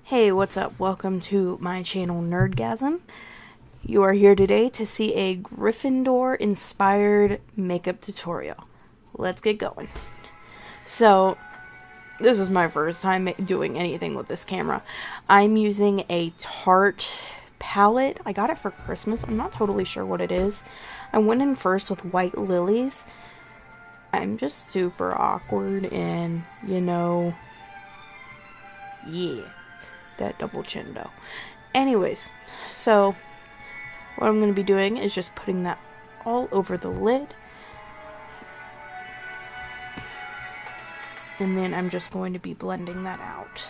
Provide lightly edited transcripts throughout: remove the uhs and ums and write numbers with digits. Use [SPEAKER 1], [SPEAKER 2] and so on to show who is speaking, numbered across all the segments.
[SPEAKER 1] Hey, what's up? Welcome to my channel Nerdgasm. You are here today to see a Gryffindor inspired makeup tutorial. Let's get going. So, this is my first time doing anything with this camera. I'm using a Tarte palette. I got it for Christmas. I'm not totally sure what it is. I went in first with White Lilies. I'm just super awkward and, yeah. That double chin though. Anyways, so what I'm going to be doing is just putting that all over the lid. And then I'm just going to be blending that out.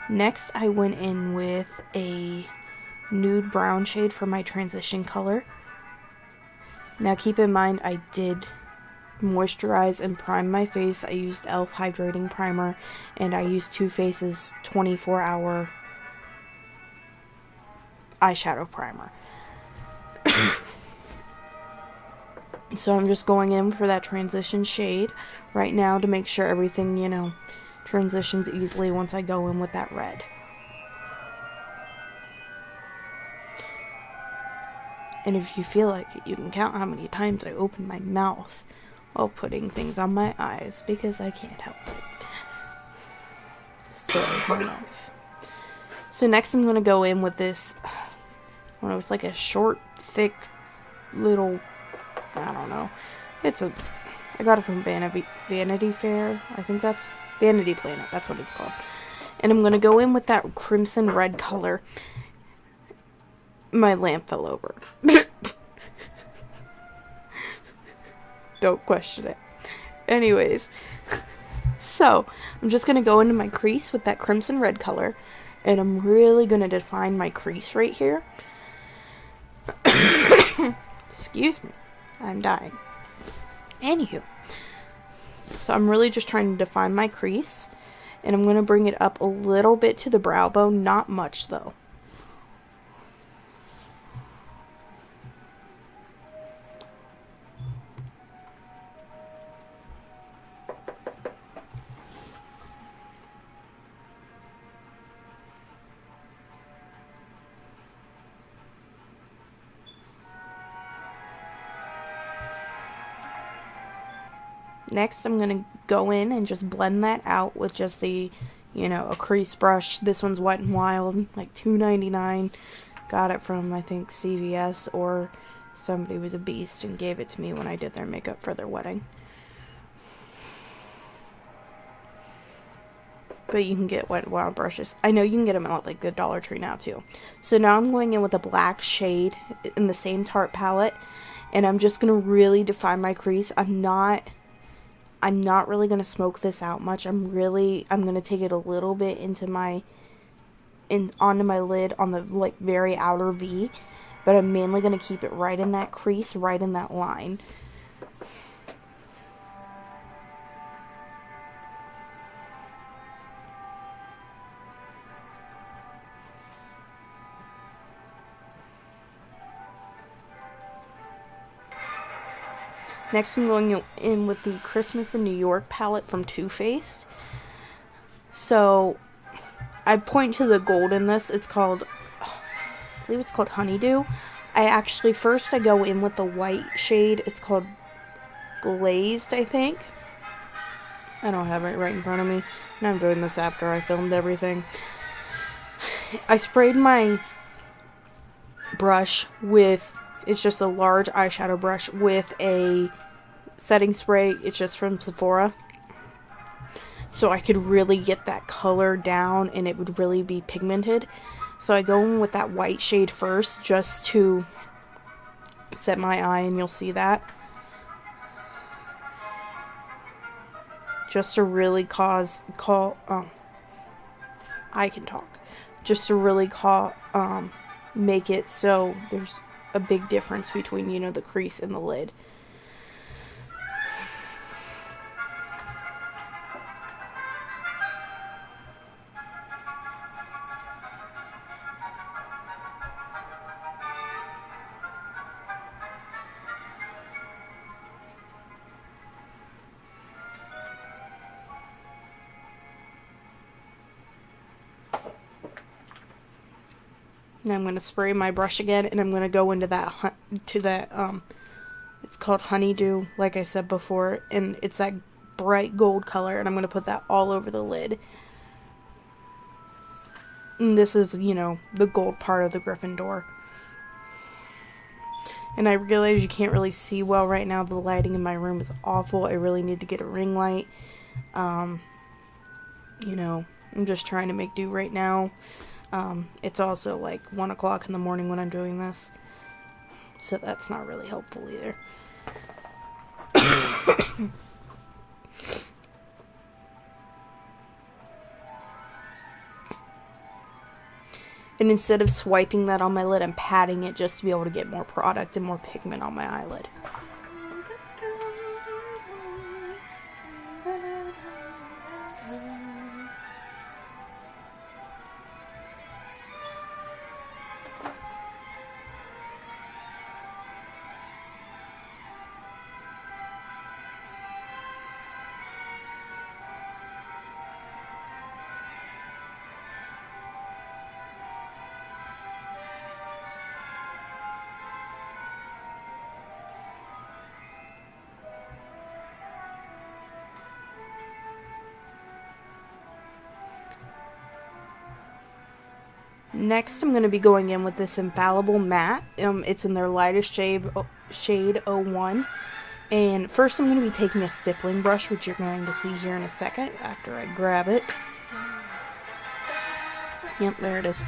[SPEAKER 1] Next, I went in with a nude brown shade for my transition color. Now keep in mind I did moisturize and prime my face. I used e.l.f. hydrating primer, and I used Too Faced's 24-hour eyeshadow primer. So I'm just going in for that transition shade right now to make sure everything, transitions easily once I go in with that red. And if you feel like it, you can count how many times I open my mouth while putting things on my eyes, because I can't help it. Story of my life. So next I'm going to go in with this, I don't know, it's like a short, thick, little, I don't know. I got it from Vanity Fair. I think that's Vanity Planet. That's what it's called. And I'm going to go in with that crimson red color. My lamp fell over. Don't question it. Anyways, so I'm just going to go into my crease with that crimson red color, and I'm really going to define my crease right here. Excuse me, I'm dying. Anywho, so I'm really just trying to define my crease, and I'm going to bring it up a little bit to the brow bone, not much though. Next, I'm going to go in and just blend that out with just a crease brush. This one's Wet n Wild, like $2.99. Got it from, I think, CVS, or somebody was a beast and gave it to me when I did their makeup for their wedding. But you can get Wet n Wild brushes. I know you can get them at like the Dollar Tree now too. So now I'm going in with a black shade in the same Tarte palette, and I'm just going to really define my crease. I'm not really going to smoke this out much. I'm going to take it a little bit onto my lid on the like very outer V, but I'm mainly going to keep it right in that crease, right in that line. Next, I'm going in with the Christmas in New York palette from Too Faced. So, I point to the gold in this. I believe it's called Honeydew. First I go in with the white shade. It's called Glazed, I think. I don't have it right in front of me. And I'm doing this after I filmed everything. I sprayed my brush with, it's just a large eyeshadow brush with a setting spray. It's just from Sephora, so I could really get that color down and it would really be pigmented. So I go in with that white shade first just to set my eye, and you'll see that, just to really make it so there's a big difference between the crease and the lid. Now I'm going to spray my brush again, and I'm going to go into that, it's called Honeydew, like I said before, and it's that bright gold color, and I'm going to put that all over the lid. And this is, you know, the gold part of the Gryffindor. And I realize you can't really see well right now. The lighting in my room is awful. I really need to get a ring light. You know, I'm just trying to make do right now. It's also like 1 o'clock in the morning when I'm doing this. So that's not really helpful either. And instead of swiping that on my lid, I'm patting it just to be able to get more product and more pigment on my eyelid. Next, I'm going to be going in with this Infallible Matte. It's in their lightest shade 01. And first I'm going to be taking a stippling brush, which you're going to see here in a second after I grab it. Yep, there it is.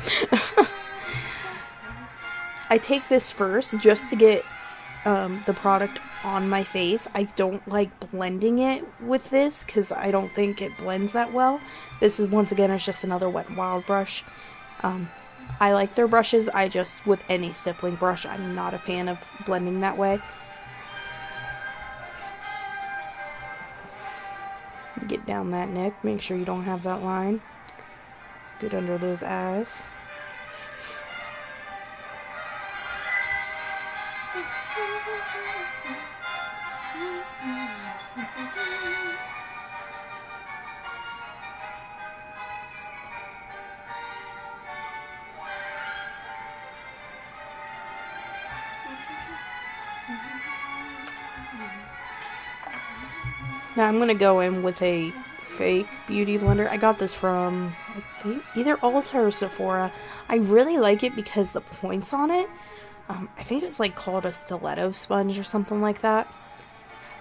[SPEAKER 1] I take this first just to get the product on my face. I don't like blending it with this because I don't think it blends that well. This is, once again, it's just another Wet n Wild brush. I like their brushes. I just, with any stippling brush, I'm not a fan of blending that way. Get down that neck. Make sure you don't have that line. Get under those eyes. Now I'm going to go in with a fake beauty blender. I got this from, I think, either Ulta or Sephora. I really like it because the points on it, I think it's like called a stiletto sponge or something like that.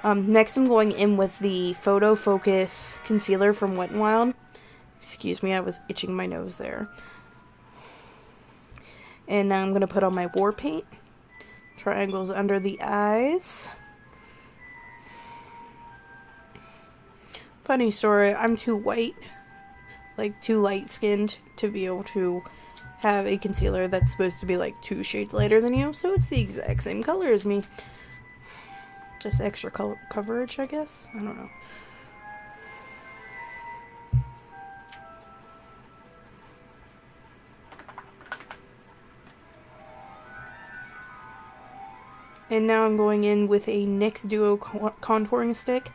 [SPEAKER 1] Next I'm going in with the Photo Focus Concealer from Wet n Wild. Excuse me, I was itching my nose there. And now I'm going to put on my war paint. Triangles under the eyes. Funny story, I'm too white, like too light-skinned to be able to have a concealer that's supposed to be like 2 shades lighter than you, so it's the exact same color as me. Just extra color coverage, I guess? I don't know. And now I'm going in with a NYX Duo contouring stick.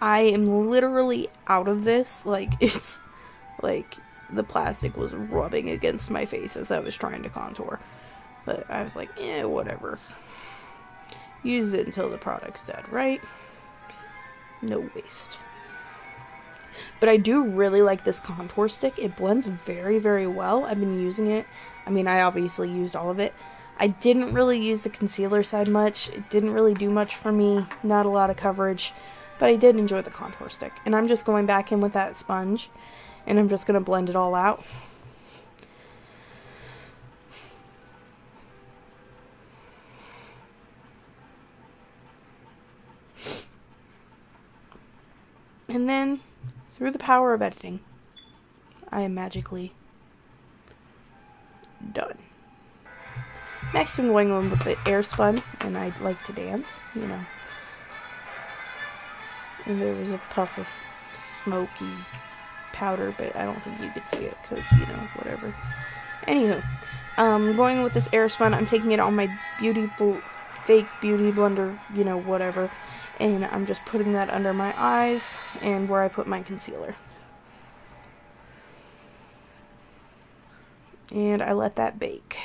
[SPEAKER 1] I am literally out of this. Like, it's like the plastic was rubbing against my face as I was trying to contour. But I was like, eh, whatever. Use it until the product's dead, right? No waste. But I do really like this contour stick. It blends very, very well. I've been using it. I mean, I obviously used all of it. I didn't really use the concealer side much. It didn't really do much for me. Not a lot of coverage. But I did enjoy the contour stick. And I'm just going back in with that sponge. And I'm just going to blend it all out. And then, through the power of editing, I am magically done. Next I'm going on with the Airspun. And I like to dance, you know. And there was a puff of smoky powder, but I don't think you could see it because, you know, whatever. Anywho, going with this Airspun, I'm taking it on my fake beauty blender, you know, whatever. And I'm just putting that under my eyes and where I put my concealer. And I let that bake.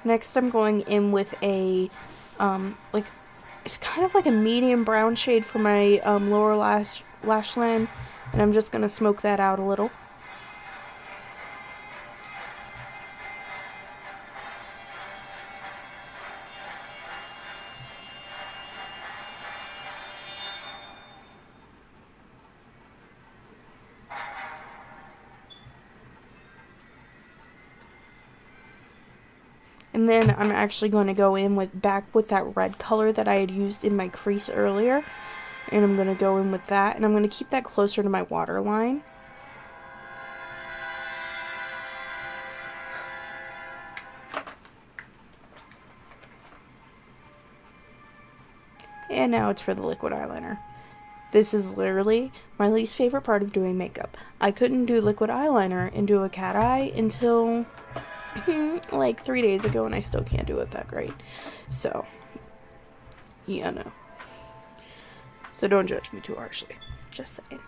[SPEAKER 1] Next, I'm going in with a, like, it's kind of like a medium brown shade for my lower lash line, and I'm just going to smoke that out a little. And then I'm actually going to go in back with that red color that I had used in my crease earlier. And I'm going to go in with that. And I'm going to keep that closer to my waterline. And now it's for the liquid eyeliner. This is literally my least favorite part of doing makeup. I couldn't do liquid eyeliner and do a cat eye until like 3 days ago, and I still can't do it that great. So, yeah, no. So don't judge me too harshly. Just saying.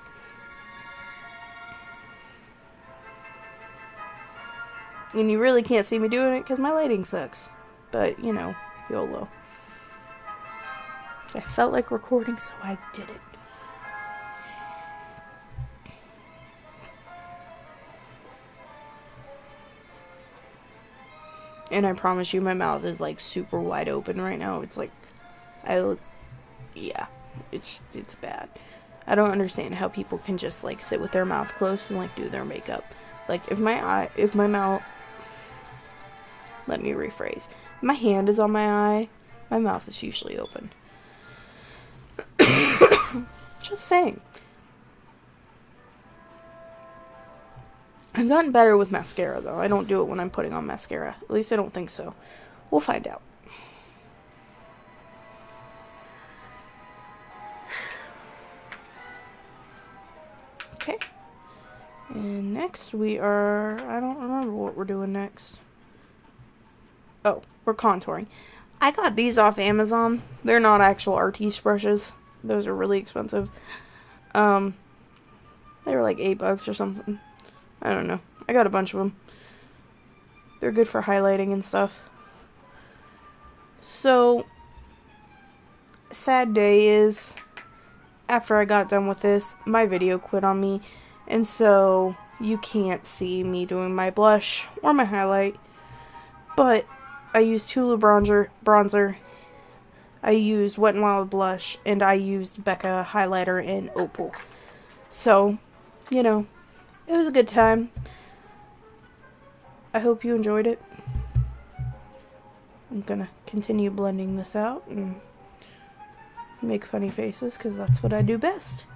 [SPEAKER 1] And you really can't see me doing it because my lighting sucks. But, you know, YOLO. I felt like recording, so I did it. And I promise you, my mouth is like super wide open right now. It's like, yeah, it's bad. I don't understand how people can just like sit with their mouth closed and like do their makeup. Like if my mouth, let me rephrase. If my hand is on my eye, my mouth is usually open. Just saying. I've gotten better with mascara, though. I don't do it when I'm putting on mascara. At least I don't think so. We'll find out. Okay. And next we are... I don't remember what we're doing next. Oh, we're contouring. I got these off Amazon. They're not actual Artiste brushes. Those are really expensive. They were like $8 or something. I don't know. I got a bunch of them. They're good for highlighting and stuff. So, sad day is, after I got done with this, my video quit on me. And so, you can't see me doing my blush or my highlight. But, I used Hulu bronzer. I used Wet n Wild blush. And I used Becca highlighter in Opal. So, you know, it was a good time. I hope you enjoyed it. I'm gonna continue blending this out and make funny faces because that's what I do best.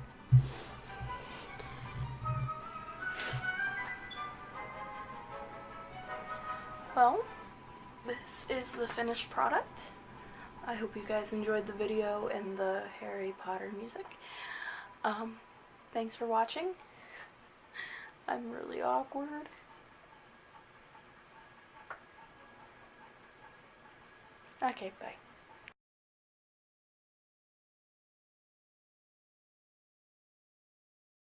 [SPEAKER 1] Well, this is the finished product. I hope you guys enjoyed the video and the Harry Potter music. Thanks for watching. I'm really awkward. Okay, bye.